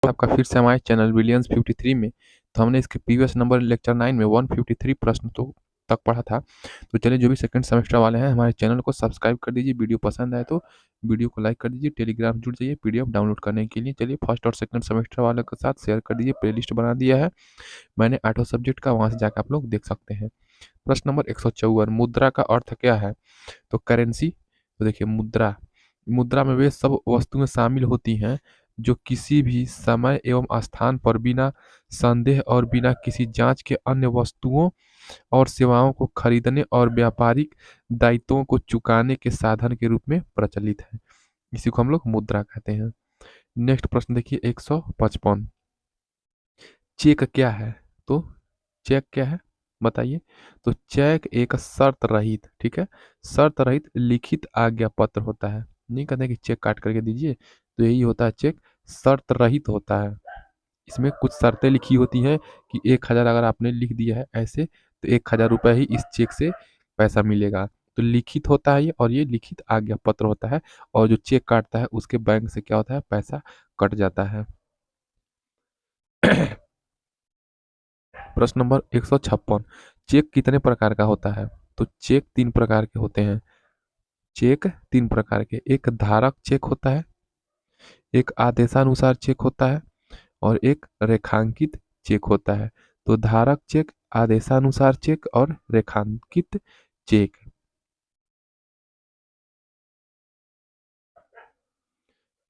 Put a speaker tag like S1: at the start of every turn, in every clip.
S1: आपका फिर से हमारे चैनल विलियंस 53 में। तो हमने इसके प्रीवियस नंबर लेक्चर 9 में 153 प्रश्न तो तक पढ़ा था। तो चलिए, जो भी सेकंड सेमेस्टर वाले हैं हमारे चैनल को सब्सक्राइब कर दीजिए। वीडियो पसंद आए तो वीडियो को लाइक कर दीजिए। टेलीग्राम जुड़ जाइए पीडीएफ डाउनलोड करने के लिए। चलिए, फर्स्ट और सेकंड सेमेस्टर वालों के साथ शेयर कर दीजिए। प्लेलिस्ट बना दिया है मैंने 8 सब्जेक्ट का, वहाँ से जाकर आप लोग देख सकते हैं। प्रश्न नंबर 154, मुद्रा का अर्थ क्या है? तो करेंसी। तो देखिए, मुद्रा मुद्रा में वे सब वस्तुएं शामिल होती हैं जो किसी भी समय एवं स्थान पर बिना संदेह और बिना किसी जांच के अन्य वस्तुओं और सेवाओं को खरीदने और व्यापारिक दायित्वों को चुकाने के साधन के रूप में प्रचलित है। इसी को हम लोग मुद्रा कहते हैं। नेक्स्ट प्रश्न देखिए 155, चेक क्या है? तो चेक क्या है बताइए? तो चेक एक शर्त रहित, ठीक है, शर्त रहित लिखित आज्ञा पत्र होता है। नहीं कहते कि चेक काट करके दीजिए, तो यही होता है चेक, शर्त रहित होता है। इसमें कुछ शर्तें लिखी होती हैं कि 1,000 अगर आपने लिख दिया है ऐसे, तो 1,000 रुपये ही इस चेक से पैसा मिलेगा। तो लिखित होता है ये, और ये लिखित आज्ञा पत्र होता है। और जो चेक काटता है उसके बैंक से क्या होता है, पैसा कट जाता है। प्रश्न नंबर 156, चेक कितने प्रकार का होता है? तो चेक 3 प्रकार के होते हैं। चेक 3 प्रकार के, एक धारक चेक होता है, एक आदेशानुसार चेक होता है, और एक रेखांकित चेक होता है। तो धारक चेक, आदेशानुसार चेक और रेखांकित चेक।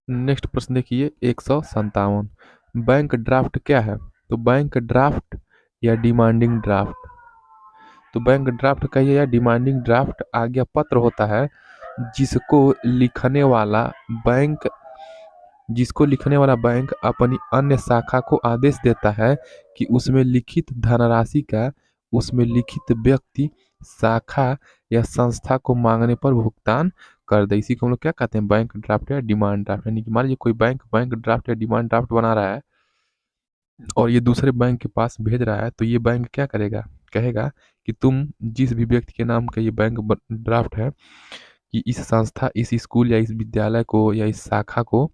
S1: नेक्स्ट प्रश्न देखिए 157, बैंक ड्राफ्ट क्या है? तो बैंक ड्राफ्ट या डिमांडिंग ड्राफ्ट, तो बैंक ड्राफ्ट कहिए या डिमांडिंग ड्राफ्ट आज्ञा पत्र होता है जिसको लिखने वाला बैंक जिसको लिखने वाला बैंक अपनी अन्य शाखा को आदेश देता है कि उसमें लिखित धनराशि का उसमें लिखित व्यक्ति, शाखा या संस्था को मांगने पर भुगतान कर दे। इसी को हम लोग क्या कहते हैं, बैंक ड्राफ्ट या डिमांड ड्राफ्ट। यानी कि मान लीजिए कोई बैंक बैंक ड्राफ्ट या डिमांड ड्राफ्ट बना रहा है और ये दूसरे बैंक के पास भेज रहा है, तो ये बैंक क्या करेगा, कहेगा कि तुम जिस भी व्यक्ति के नाम का ये बैंक ड्राफ्ट है, कि इस संस्था, इस स्कूल या इस विद्यालय को या इस शाखा को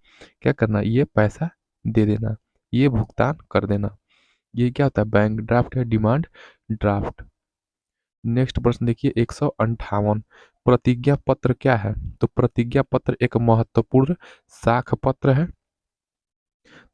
S1: क्या करना, ये पैसा दे देना, ये भुगतान कर देना। ये क्या होता है, बैंक ड्राफ्ट या डिमांड ड्राफ्ट। नेक्स्ट प्रश्न देखिए 158, प्रतिज्ञा पत्र क्या है? तो प्रतिज्ञा पत्र एक महत्वपूर्ण साख पत्र है।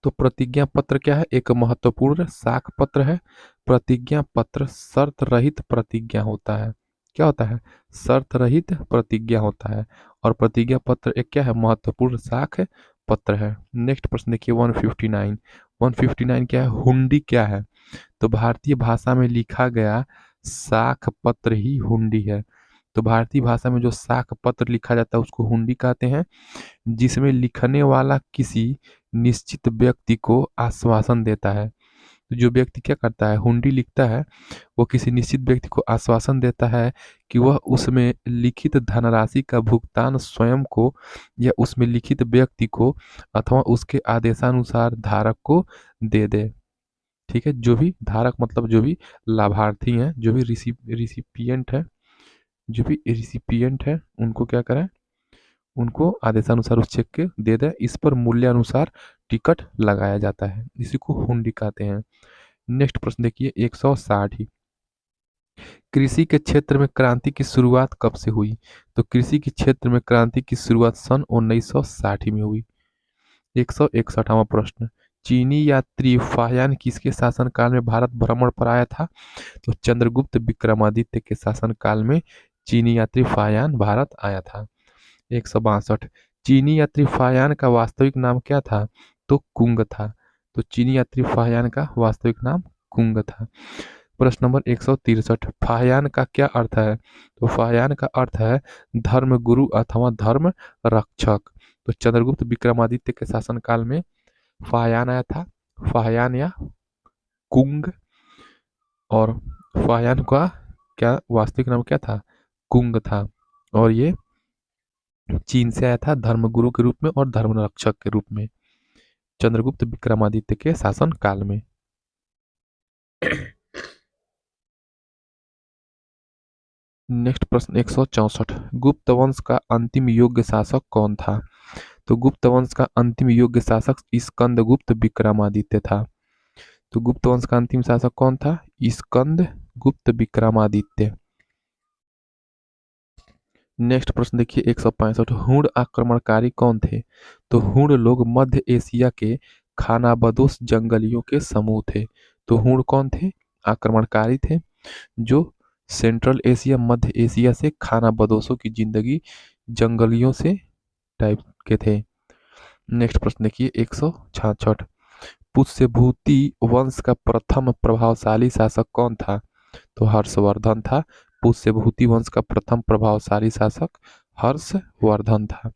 S1: तो प्रतिज्ञा पत्र क्या है, एक महत्वपूर्ण साख पत्र है। प्रतिज्ञा पत्र शर्त रहित प्रतिज्ञा होता है। क्या होता है, शर्त रहित प्रतिज्ञा होता है। और प्रतिज्ञा पत्र एक क्या है, महत्वपूर्ण साख पत्र है। नेक्स्ट प्रश्न देखिए 159, 159 क्या है, हुंडी क्या है? तो भारतीय भाषा में लिखा गया साख पत्र ही हुंडी है। तो भारतीय भाषा में जो साख पत्र लिखा जाता है उसको हुंडी कहते हैं, जिसमें लिखने वाला किसी निश्चित व्यक्ति को आश्वासन देता है। तो जो व्यक्ति क्या करता है, हुंडी लिखता है, वो किसी निश्चित व्यक्ति को आश्वासन देता है कि वह उसमें लिखित धनराशि का भुगतान स्वयं को या उसमें लिखित व्यक्ति को अथवा उसके आदेशानुसार धारक को दे दे। ठीक है, जो भी धारक मतलब जो भी लाभार्थी हैं, जो भी रिसिपिएंट है, जो भी रिसिपिएंट है, उनको क्या करें, उनको आदेशानुसार उस चेक के दे दें। इस पर मूल्यानुसार टिकट लगाया जाता है, इसी को हुंडी कहते हैं। नेक्स्ट प्रश्न देखिए 160 ही, कृषि के क्षेत्र में क्रांति की शुरुआत कब से हुई? तो कृषि के क्षेत्र में क्रांति की शुरुआत सन 1960 में हुई। 161वां प्रश्न, चीनी यात्री फाहियान किसके शासनकाल में भारत भ्रमण पर आया था? तो चंद्रगुप्त विक्रमादित्य के शासनकाल में चीनी यात्री फाहियान भारत आया था। 162, चीनी यात्री फाहियान का वास्तविक नाम क्या था? तो कुंग था। तो चीनी यात्री फाहियान का वास्तविक नाम कुंग था। प्रश्न नंबर 163, फाहियान का क्या अर्थ है? तो फाहियान का अर्थ है धर्म गुरु अथवा धर्म रक्षक। तो चंद्रगुप्त विक्रमादित्य के शासनकाल में फाहियान आया था, फाहियान या कुंग। और फाहियान का क्या वास्तविक नाम क्या था? कुंग था। और ये चीन से आया था धर्मगुरु के रूप में और धर्म रक्षक के रूप में, चंद्रगुप्त विक्रमादित्य के शासन काल में। नेक्स्ट प्रश्न 164, गुप्त वंश का अंतिम योग्य शासक कौन था? तो गुप्त वंश का अंतिम योग्य शासक स्कंदगुप्त विक्रमादित्य था। तो गुप्त वंश का अंतिम शासक कौन था? स्कंदगुप्त विक्रमादित्य। नेक्स्ट प्रश्न देखिए 165। हूण आक्रमणकारी कौन थे? तो हूण लोग मध्य एशिया के खानाबदोश जंगलियों के समूह थे। तो हूण कौन थे? आक्रमणकारी थे जो सेंट्रल एशिया मध्य एशिया से खानाबदोशों की जिंदगी जंगलियों से टाइप के थे। नेक्स्ट प्रश्न देखिए 166। पुष्यभूति वंश का प्रथम प्रभावशाली शासक कौन था? तो हर्षवर्धन था। पुष्यभूति वंश का प्रथम प्रभावशाली शासक हर्षवर्धन था।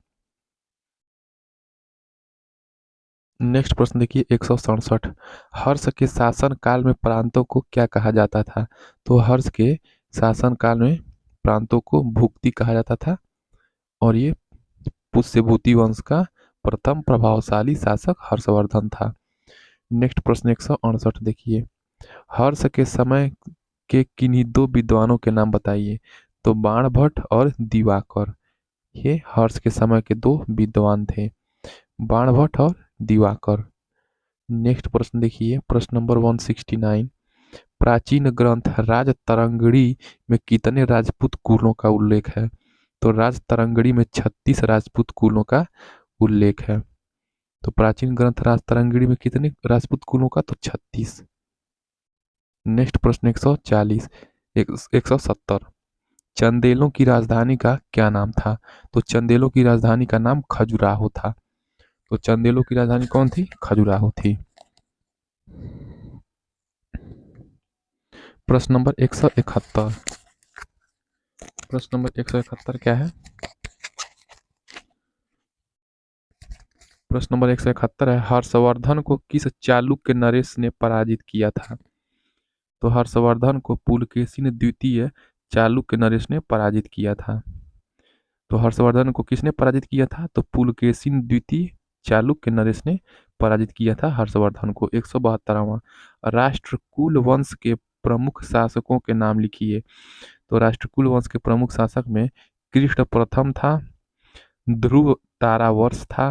S1: नेक्स्ट प्रश्न देखिए 167। हर्ष के शासन काल में प्रांतों को क्या कहा जाता था? तो हर्ष के शासन काल में प्रांतों को भुक्ति कहा जाता था और ये पुष्यभूति वंश का प्रथम प्रभावशाली शासक हर्षवर्धन था। नेक्स्ट प्रश्न 168 देखिए। हर्ष के समय के किन्हीं दो विद्वानों के नाम बताइए। तो बाणभट्ट और दिवाकर, ये हर्ष के समय के दो विद्वान थे, बाणभट्ट और दिवाकर। नेक्स्ट प्रश्न देखिए प्रश्न नंबर 169। प्राचीन ग्रंथ राजतरंगिणी में कितने राजपूत कुलों का उल्लेख है? तो राजतरंगिणी में 36 राजपूत कुलों का उल्लेख है। तो प्राचीन ग्रंथ राजतरंगिणी में कितने राजपूत कुलों का? तो 36। नेक्स्ट प्रश्न 140 170। चंदेलों की राजधानी का क्या नाम था? तो चंदेलों की राजधानी का नाम खजुराहो था। तो चंदेलों की राजधानी कौन थी? खजुराहो थी। प्रश्न नंबर 171। प्रश्न नंबर 171 क्या है? प्रश्न नंबर 171 है, हर्षवर्धन को किस चालुक्य नरेश ने पराजित किया था? तो हर्षवर्धन को पुलकेशिन द्वितीय चालुक्य नरेश ने पराजित किया था। तो हर्षवर्धन को किसने पराजित किया था? तो पुलकेशिन द्वितीय चालुक्य नरेश ने पराजित किया था हर्षवर्धन को। 172वां। राष्ट्रकूल वंश के प्रमुख शासकों के नाम लिखिए। तो राष्ट्रकूल वंश के प्रमुख शासक में कृष्ण प्रथम था, ध्रुव तारावर्ष था,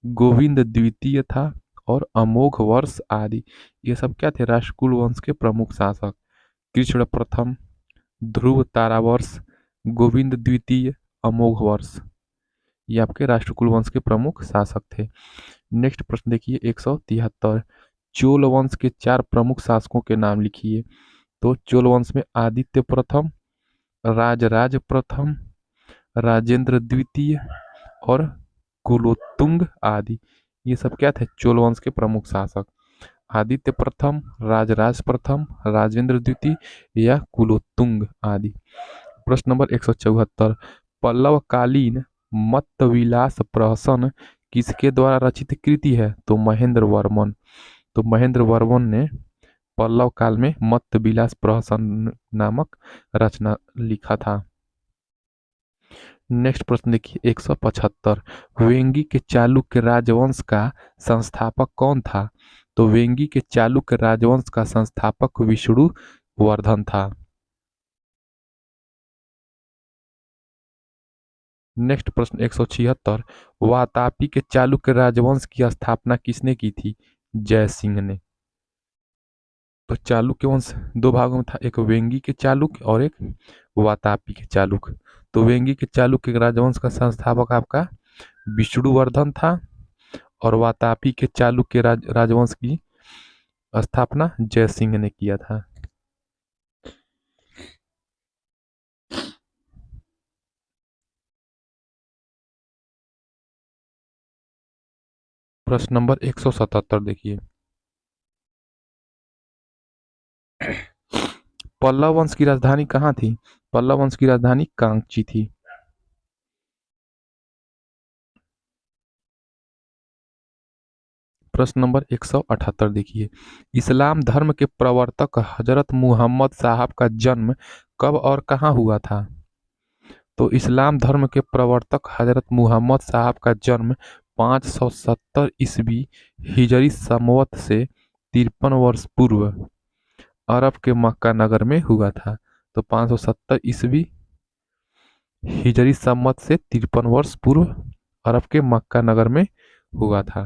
S1: गोविंद द्वितीय था और अमोघ वर्ष आदि। ये सब क्या थे? राष्ट्रकूल वंश के प्रमुख शासक। कृष्ण प्रथम, ध्रुव तारावर्ष, गोविंद द्वितीय, अमोघ वर्ष, ये आपके राष्ट्रकूल वंश के प्रमुख शासक थे। नेक्स्ट प्रश्न देखिए 173। चोल वंश के 4 प्रमुख शासकों के नाम लिखिए। तो चोल वंश में आदित्य प्रथम, राजराज प्रथम, राजेंद्र द्वितीय और कुलोत्तुंग आदि। ये सब क्या थे? चोल वंश के प्रमुख शासक। आदित्य प्रथम, राजराज प्रथम, राजेंद्र द्वितीय या कुलोत्तुंग आदि। प्रश्न नंबर 174। पल्लवकालीन मत्तविलास प्रहसन किसके द्वारा रचित कृति है? तो महेंद्र वर्मन। तो महेंद्र वर्मन ने पल्लव काल में मत्तविलास प्रहसन नामक रचना लिखा था। नेक्स्ट प्रश्न देखिए 175। वेंगी के चालुक्य राजवंश का संस्थापक कौन था? तो वेंगी के चालुक्य राजवंश का संस्थापक विष्णुवर्धन था। नेक्स्ट प्रश्न 176। वातापी के चालुक्य राजवंश की स्थापना किसने की थी? जय सिंह ने। तो चालुक्य वंश दो भागों में था, एक वेंगी के चालुक्य और एक वातापी के चालुक्य। तो वेंगी के चालुक्य राजवंश का संस्थापक आपका विष्णुवर्धन था और वातापी के चालुक्य राजवंश की स्थापना जय सिंह ने किया था। प्रश्न नंबर 177 देखिए। पल्लव वंश की राजधानी कहाँ थी? पल्लव वंश की राजधानी कांची थी। प्रश्न नंबर 178 देखिए। इस्लाम धर्म के प्रवर्तक हजरत मुहम्मद साहब का जन्म कब और कहाँ हुआ था? तो इस्लाम धर्म के प्रवर्तक हजरत मुहम्मद साहब का जन्म 570 ईस्वी हिजरी संवत से 53 वर्ष पूर्व अरब के मक्का नगर में हुआ था। तो 570 ईस्वी हिजरी संवत से 53 वर्ष पूर्व अरब के मक्का नगर में हुआ था।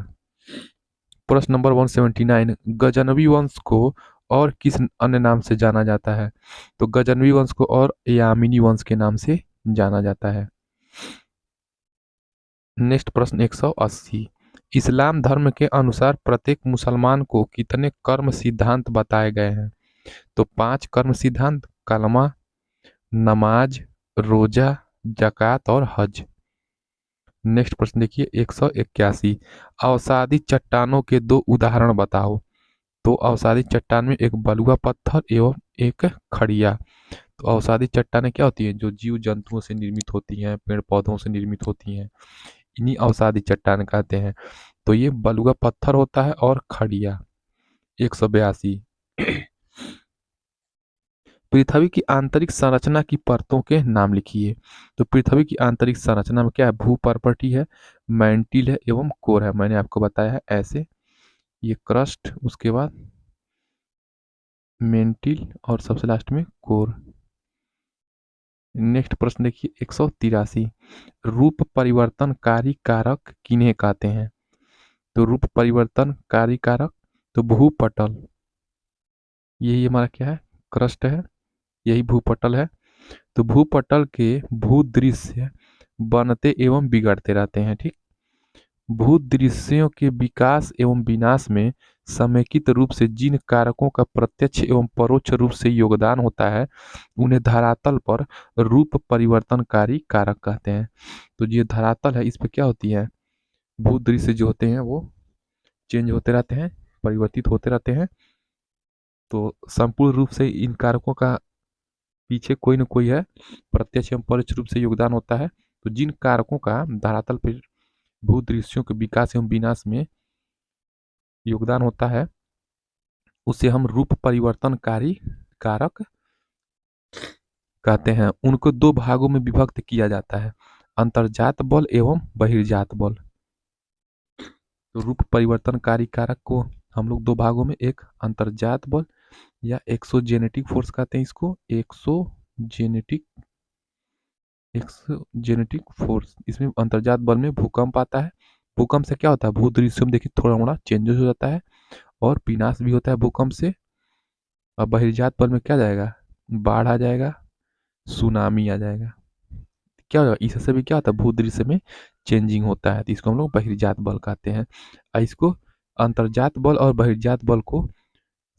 S1: प्रश्न नंबर 179, गजनवी वंश को और किस अन्य नाम से जाना जाता है? तो गजनवी वंश को और यामिनी वंश के नाम से जाना जाता है। नेक्स्ट प्रश्न 180, इस्लाम धर्म के अनुसार प्रत्येक मुसलमान को कितने कर्म सिद्धांत बताए गए हैं? तो 5 कर्म सिद्धांत, कलमा, नमाज, रोजा, जक़ात और हज। नेक्स्ट प्रश्न देखिए 181, अवसादी चट्टानों के 2 उदाहरण बताओ। तो अवसादी चट्टान में एक बलुआ पत्थर एवं एक खड़िया। तो अवसादी चट्टानें क्या होती हैं? जो जीव जंतुओं से निर्मित होती हैं, पेड़ पौधों से निर्मित होती हैं, इन्हीं अवसादी चट्टान कहते हैं। तो ये बलुआ पत्थर होता है और खड़िया। 182, पृथ्वी की आंतरिक संरचना की परतों के नाम लिखिए। तो पृथ्वी की आंतरिक संरचना में क्या है? भूपर्पटी है, मैंटिल है एवं कोर है। मैंने आपको बताया है ऐसे, ये क्रस्ट, उसके बाद मेंटिल और सबसे लास्ट में कोर। नेक्स्ट प्रश्न देखिए 183, रूप परिवर्तनकारी कारक किन्हें कहते हैं? तो रूप परिवर्तनकारी कारक, तो भूपटल, यही हमारा क्या है? क्रस्ट है, यही भूपटल है। तो भूपटल के भूदृश्य बनते एवं बिगड़ते रहते हैं, ठीक। भूदृश्यों के विकास एवं विनाश में समेकित रूप से जिन कारकों का प्रत्यक्ष एवं परोक्ष रूप से योगदान होता है, उन्हें धरातल पर रूप परिवर्तनकारी कारक कहते हैं। तो ये धरातल है, इस पे क्या होती है? भूदृश्य जो होते हैं वो चेंज होते रहते हैं, परिवर्तित होते रहते हैं। तो संपूर्ण रूप से इन कारकों का पीछे कोई न कोई है, प्रत्यक्ष एवं परोक्ष रूप से योगदान होता है। तो जिन कारकों का धरातल पर भूदृश्यों के विकास एवं विनाश में योगदान होता है, उसे हम रूप परिवर्तनकारी कारक कहते हैं। उनको 2 भागों में विभक्त किया जाता है, अंतर्जात बल एवं बहिर्जात बल। तो रूप परिवर्तनकारी कारक को हम लोग 2 भागों में, एक अंतर्जात बल या एक्सोजेनेटिक फोर्स कहते हैं इसको, एक्सोजेनेटिक फोर्स। इसमें अंतर्जात बल में भूकंप आता है। भूकंप से क्या होता है? भूदृश्य में देखिए थोड़ा मोड़ा चेंजेस हो जाता है और विनाश भी होता है भूकंप से। और बहिर्जात बल में क्या जाएगा? बाढ़ आ जाएगा, सुनामी आ जाएगा। क्या होगा? इससे भी क्या होता है? भूदृश्य में चेंजिंग होता है, तो इसको हम लोग बहिर्जात बल कहते हैं। और इसको अंतर्जात बल और बहिर्जात बल को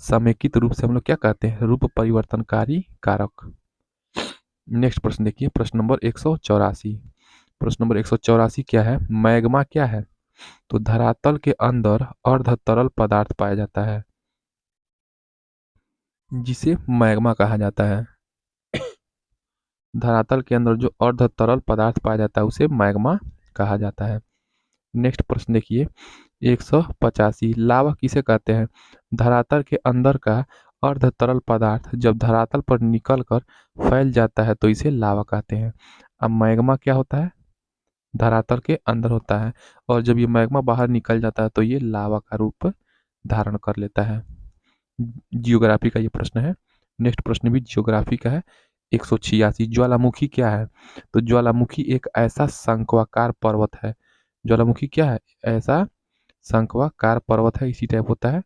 S1: समेकित रूप से हम लोग क्या कहते हैं? रूप परिवर्तनकारी कारक। नेक्स्ट प्रश्न देखिए, प्रश्न नंबर 184। प्रश्न नंबर 184 क्या है? मैग्मा क्या है? तो धरातल के अंदर अर्ध तरल पदार्थ पाया जाता है, जिसे मैग्मा कहा जाता है। धरातल के अंदर जो अर्ध तरल पदार्थ पाया जाता है उसे मैग्मा कहा जाता है। नेक्स्ट प्रश्न देखिए 185, लावा किसे कहते हैं? धरातल के अंदर का अर्ध तरल पदार्थ जब धरातल पर निकल कर फैल जाता है तो इसे लावा कहते हैं। अब मैग्मा क्या होता है? धरातल के अंदर होता है, और जब ये मैग्मा बाहर निकल जाता है तो ये लावा का रूप धारण कर लेता है। जियोग्राफी का ये प्रश्न है। नेक्स्ट प्रश्न भी जियोग्राफी का है। 186, ज्वालामुखी क्या है? तो ज्वालामुखी एक ऐसा शंक्वाकार पर्वत है। ज्वालामुखी क्या है? ऐसा शंक्वाकार पर्वत है, इसी टाइप होता है,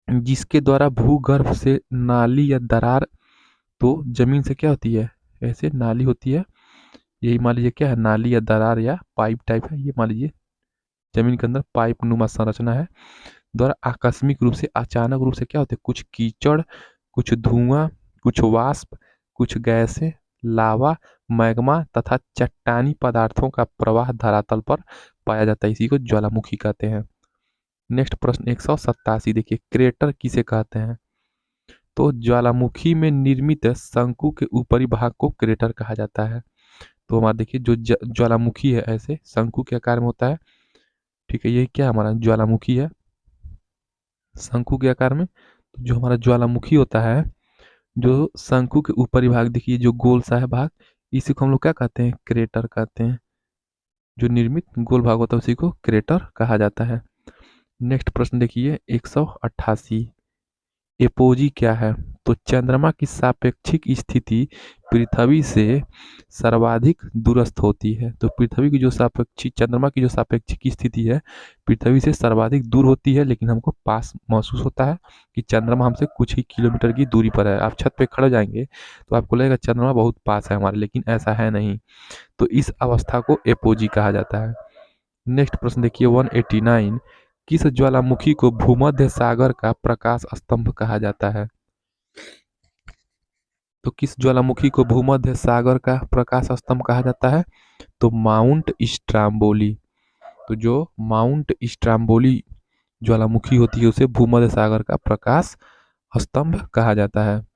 S1: जिसके द्वारा भूगर्भ से नाली या दरार, तो जमीन से क्या होती है? ऐसे नाली होती है, यही मान लीजिए क्या है? नाली या दरार या पाइप टाइप है, ये मान लीजिए जमीन के अंदर पाइप नुमा संरचना है, द्वारा आकस्मिक रूप से, अचानक रूप से क्या होते हैं? कुछ कीचड़, कुछ धुआं, कुछ वाष्प, कुछ गैसें, लावा, मैग्मा तथा चट्टानी पदार्थों का प्रवाह धरातल पर पाया जाता है, इसी को ज्वालामुखी कहते हैं। नेक्स्ट प्रश्न 187 देखिए, क्रेटर किसे कहते हैं? तो ज्वालामुखी में निर्मित शंकु के ऊपरी भाग को क्रेटर कहा जाता है। तो हमारा देखिए जो ज्वालामुखी है ऐसे शंकु के आकार में होता है, ठीक है, ये क्या हमारा ज्वालामुखी है शंकु के आकार में। तो जो हमारा ज्वालामुखी होता है, जो शंकु के ऊपरी भाग देखिए जो गोल सा है भाग, इसी को हम लोग क्या कहते हैं? क्रेटर कहते हैं। जो निर्मित गोल भाग होता है उसी को क्रेटर कहा जाता है। नेक्स्ट प्रश्न देखिए 188, एपोजी क्या है? तो चंद्रमा की सापेक्षिक स्थिति पृथ्वी से सर्वाधिक दूरस्थ होती है। तो पृथ्वी की जो सापेक्षिक चंद्रमा की जो सापेक्षिक स्थिति है पृथ्वी से सर्वाधिक दूर होती है, लेकिन हमको पास महसूस होता है कि चंद्रमा हमसे कुछ ही किलोमीटर की दूरी पर है। आप छत पे खड़े हो जाएंगे तो आपको लगेगा चंद्रमा बहुत पास है हमारे, लेकिन ऐसा है नहीं। तो इस अवस्था को एपोजी कहा जाता है। नेक्स्ट प्रश्न देखिए 189। किस ज्वालामुखी को भूमध्य सागर का प्रकाश स्तंभ कहा जाता है? तो किस ज्वालामुखी को भूमध्य सागर का प्रकाश स्तंभ कहा जाता है? तो माउंट स्ट्राम्बोली। तो जो माउंट स्ट्राम्बोली ज्वालामुखी होती है उसे भूमध्य सागर का प्रकाश स्तंभ कहा जाता है।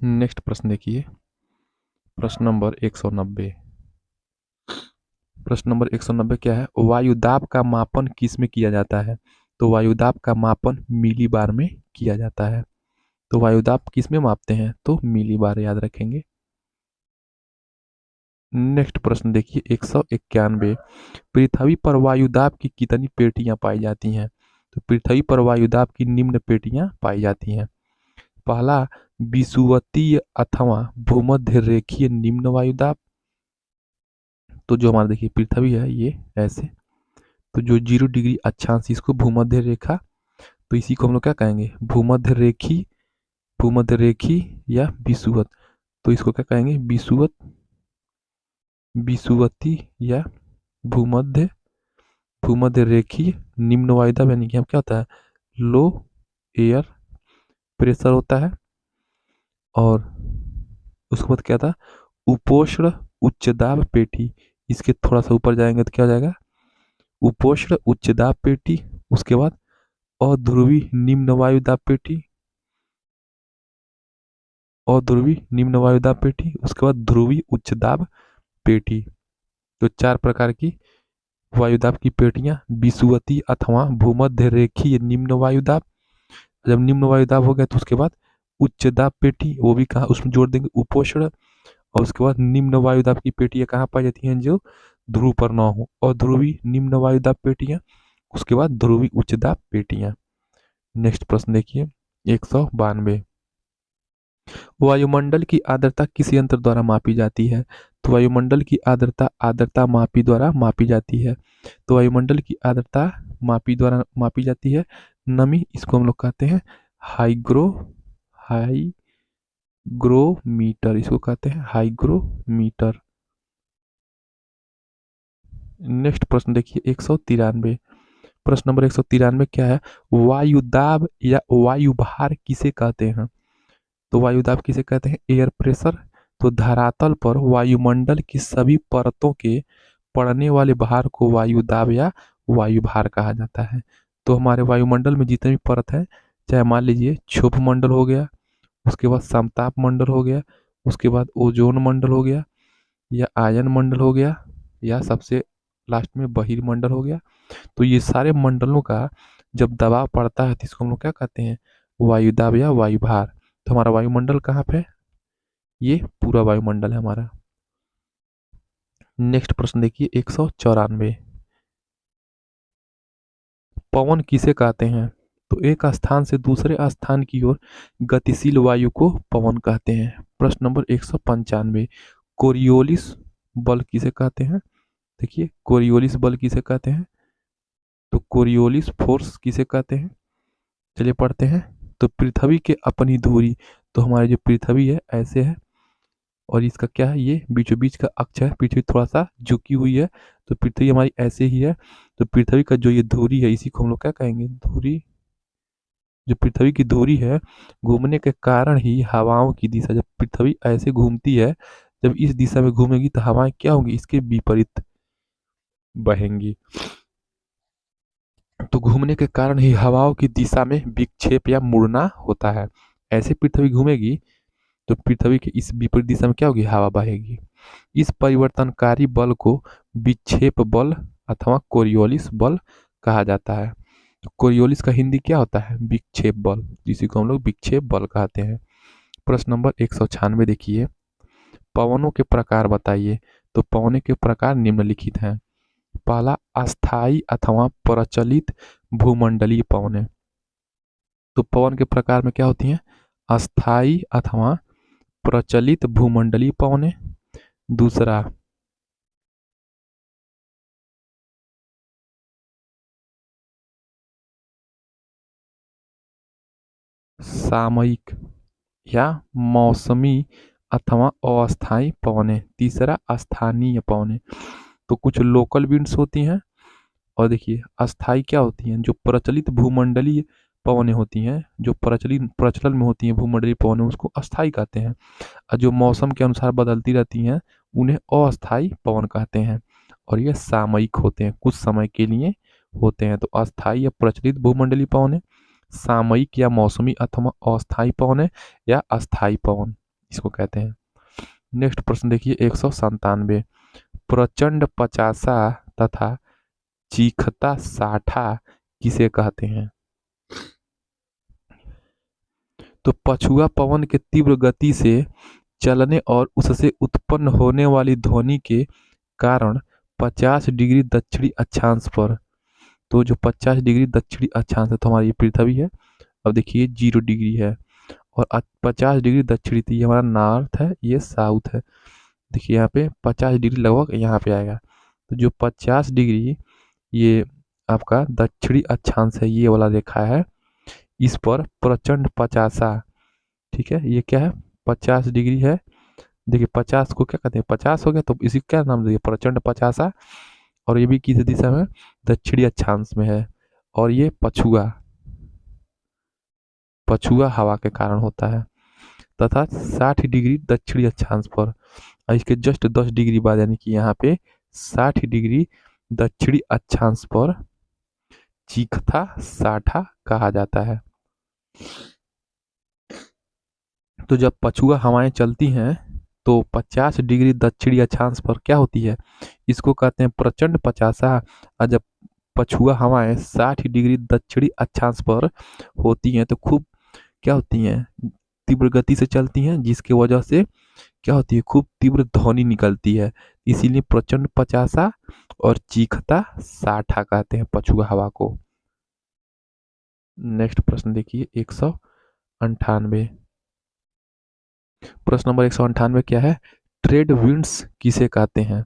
S1: नेक्स्ट प्रश्न देखिए प्रश्न नंबर 190। प्रश्न नंबर 190 क्या है? वायुदाब का मापन किस में किया जाता है? तो वायुदाब का मापन मिली बार में किया जाता है। तो वायुदाब किस में मापते हैं? तो मिली बार याद रखेंगे। नेक्स्ट प्रश्न देखिए 191। पृथ्वी पर वायुदाब की कितनी पेटियां पाई जाती हैं? तो पृथ्वी पर वायुदाब की निम्न पेटियां पाई जाती हैं। पहला, विषुवतीय अथवा भूमध्य रेखीय निम्न वायुदाब। तो जो हमारा देखिए पृथ्वी है ये ऐसे, तो जो 0 डिग्री अक्षांश इसको भूमध्य रेखा, तो इसी को हम लोग क्या कहेंगे? भूमध्य रेखी या विषुवत। तो इसको क्या कहेंगे? विषुवती या भूमध्य भूमध्य रेखीय निम्न वायुदाब, यानी कि हम क्या होता है लो एयर प्रेशर होता है। और उसके बाद क्या था? उपोष्ण उच्च दाब पेटी। इसके थोड़ा सा ऊपर जाएंगे तो क्या हो जाएगा? उपोष्ण उच्च दाब पेटी। उसके बाद अध्रुवी निम्न वायुदाब पेटी, अध्रुवी निम्न वायुदाब पेटी। उसके बाद ध्रुवी उच्च दाब पेटी। तो 4 प्रकार की वायुदाब की पेटियां, विषुवती अथवा भूमध्य रेखीय निम्न वायुदाब। जब निम्न वायुदाब हो गया तो उसके बाद उच्च दाब पेटी, वो भी कहा उसमें जोड़ देंगे उपोष्ण। और उसके बाद निम्न वायुदाब की पेटियां कहाँ पाई जाती हैं? जो ध्रुव पर न हो। और ध्रुवी निम्न वायुदाब पेटियां, उसके बाद ध्रुवी उच्च दाब पेटियां। नेक्स्ट प्रश्न देखिए 192। वायुमंडल की आर्द्रता किस यंत्र द्वारा मापी जाती है? तो वायुमंडल की आर्द्रता आर्द्रता मापी द्वारा मापी जाती है। तो वायुमंडल की आर्द्रता मापी द्वारा मापी जाती है। नमी, इसको हम लोग कहते हैं हाईग्रोमीटर, इसको कहते हैं हाईग्रोमीटर। नेक्स्ट प्रश्न देखिए 193। प्रश्न नंबर 193 क्या है? वायुदाब या वायुभार किसे कहते हैं? तो वायुदाब किसे कहते हैं? Air pressure. तो धरातल पर वायुमंडल की सभी परतों के पड़ने वाले भार को वायुदाब या वायुभार कहा जाता है। तो हमारे वायुमंडल में जितने भी परत हैं, चाहे मान लीजिए क्षोभ मंडल हो गया, उसके बाद समताप मंडल हो गया, उसके बाद ओजोन मंडल हो गया, या आयन मंडल हो गया, या सबसे लास्ट में बहिर्मंडल हो गया। तो ये सारे मंडलों का जब दबाव पड़ता है तो इसको हम लोग क्या कहते हैं? वायुदाब या वायुभार। तो हमारा वायुमंडल कहाँ पे है? ये पूरा वायुमंडल है हमारा। नेक्स्ट प्रश्न देखिए 194। पवन किसे कहते हैं? तो एक स्थान से दूसरे स्थान की ओर गतिशील वायु को पवन कहते हैं। प्रश्न नंबर 195। कोरियोलिस बल किसे कहते हैं? देखिए कोरियोलिस बल किसे कहते हैं? तो कोरियोलिस फोर्स किसे कहते हैं? चलिए पढ़ते हैं। तो पृथ्वी के अपनी धुरी, तो हमारी जो पृथ्वी है ऐसे है, और इसका क्या है? ये बीचों बीच का अक्ष है, पृथ्वी थोड़ा सा झुकी हुई है, तो पृथ्वी हमारी ऐसे ही है। तो पृथ्वी का जो ये धुरी है इसी को हम लोग क्या कहेंगे? धुरी। जो पृथ्वी की धुरी है, घूमने के कारण ही हवाओं की दिशा, जब पृथ्वी ऐसे घूमती है, जब इस दिशा में घूमेगी तो हवाएं क्या होंगी? इसके विपरीत बहेंगी। तो घूमने के कारण ही हवाओं की दिशा में विक्षेप या मुड़ना होता है। ऐसे पृथ्वी घूमेगी तो पृथ्वी के इस विपरीत दिशा में क्या होगी? हवा बहेगी। इस परिवर्तनकारी बल को विक्षेप बल अथवा कोरियोलिस बल कहा जाता है। तो कोरियोलिस का हिंदी क्या होता है? विक्षेप बल, जिसी को हम लोग विक्षेप बल कहते हैं। प्रश्न नंबर 196 देखिए, पवनों के प्रकार बताइए। तो पवनों के प्रकार निम्नलिखित हैं। पहला अस्थाई अथवा प्रचलित भूमंडलीय पवन है। तो पवन के प्रकार में क्या होती हैं? अस्थाई अथवा प्रचलित भूमंडलीय पवन है। दूसरा सामयिक या मौसमी अथवा अस्थाई पवन है। तीसरा स्थानीय पवन है। तो कुछ लोकल विंड्स होती हैं, और देखिए अस्थाई क्या होती हैं? जो प्रचलित भूमंडलीय पवनें होती हैं, जो प्रचलन में होती हैं भूमंडलीय पवनें, उसको अस्थाई कहते हैं। और जो मौसम के अनुसार बदलती रहती हैं उन्हें अस्थाई पवन कहते हैं। और ये सामयिक होते हैं, कुछ समय के लिए होते हैं। तो अस्थाई या प्रचलित भूमंडलीय पवन है, सामयिक या मौसमी अथवा अस्थाई पवन है, या अस्थाई पवन इसको कहते हैं। नेक्स्ट प्रश्न देखिए 197। प्रचंड पचासा तथा चीखता साठा किसे कहते हैं? तो पछुआ पवन के तीव्र गति से चलने और उससे उत्पन्न होने वाली ध्वनि के कारण 50 डिग्री दक्षिणी अक्षांश पर, तो जो 50 डिग्री दक्षिणी अक्षांश है तो हमारी ये पृथ्वी है। अब देखिए 0 डिग्री है, और 50 डिग्री दक्षिणी, तो ये हमारा नॉर्थ है, ये साउथ है। देखिए यहाँ पे 50 डिग्री लगभग यहाँ पे आएगा। तो जो 50 डिग्री ये आपका दक्षिणी अक्षांश है, ये वाला रेखा है, इस पर प्रचंड पचासा, ठीक है, ये क्या है? 50 डिग्री है। देखिए 50 को क्या कहते हैं? 50 हो गया, तो इसी क्या नाम दिया? प्रचंड पचासा। और ये भी किस दिशा में? दक्षिणी अक्षांश में है। और ये पछुआ पछुआ हवा के कारण होता है। तथा 60 डिग्री दक्षिणी अक्षांश पर, और इसके जस्ट 10 डिग्री बाद, यानी कि यहाँ पे 60 डिग्री दक्षिणी अक्षांश पर चीखता साठा कहा जाता है। तो जब पछुआ हवाएं चलती हैं तो 50 डिग्री दक्षिणी अक्षांश पर क्या होती है? इसको कहते हैं प्रचंड पचासा। और जब पछुआ हवाएं 60 डिग्री दक्षिणी अक्षांश पर होती हैं तो खूब क्या होती हैं? तीव्र गति से चलती हैं, जिसकी वजह से क्या होती है? खूब तीव्र ध्वनि निकलती है। इसीलिए प्रचंड पचासा और चीखता साठा कहते हैं पछुआ हवा को। नेक्स्ट प्रश्न देखिए 198। प्रश्न नंबर 198 क्या है? ट्रेड विंड्स किसे कहते हैं?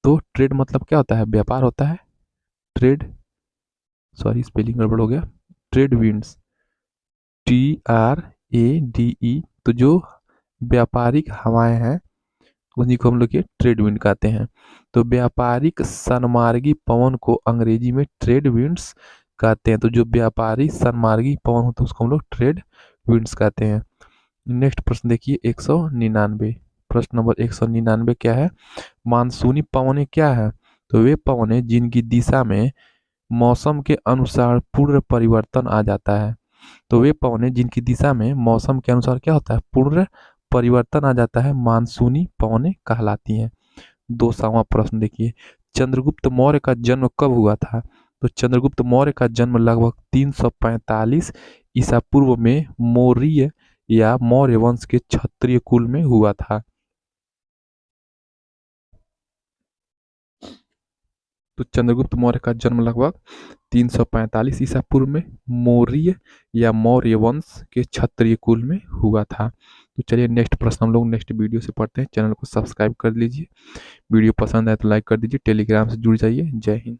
S1: तो ट्रेड मतलब क्या होता है? व्यापार होता है। ट्रेड, सॉरी स्पेलिंग गड़बड़ हो गया। Trade winds, TRADE। तो जो व्यापारिक हवाएं हैं उन्हीं को हम लोग ये ट्रेड विंड कहते हैं। तो व्यापारिक सनमार्गी पवन को अंग्रेजी में ट्रेड विंड्स कहते हैं। तो जो व्यापारी सनमार्गी पवन होता है उसको हम लोग ट्रेड विंड्स कहते हैं। नेक्स्ट प्रश्न देखिए 199। प्रश्न नंबर 199 क्या है? मानसूनी पवनें क्या है? तो वे पवनें जिनकी दिशा में मौसम के अनुसार पूर्ण परिवर्तन आ जाता है। तो वे पवनें जिनकी दिशा में मौसम के अनुसार क्या होता है? पूर्ण परिवर्तन आ जाता है, मानसूनी पवनें कहलाती हैं। 200वां प्रश्न देखिए, चंद्रगुप्त मौर्य का जन्म कब हुआ था? तो चंद्रगुप्त मौर्य का जन्म लगभग 345 ईसा पूर्व में मौर्य या मौर्य वंश के क्षत्रिय कुल में हुआ था। तो चंद्रगुप्त मौर्य का जन्म लगभग 345 ईसा पूर्व में मौर्य या मौर्य वंश के क्षत्रिय कुल में हुआ था। तो चलिए नेक्स्ट प्रश्न हम लोग नेक्स्ट वीडियो से पढ़ते हैं। चैनल को सब्सक्राइब कर लीजिए, वीडियो पसंद आए तो लाइक कर दीजिए, टेलीग्राम से जुड़ जाइए। जय हिंद।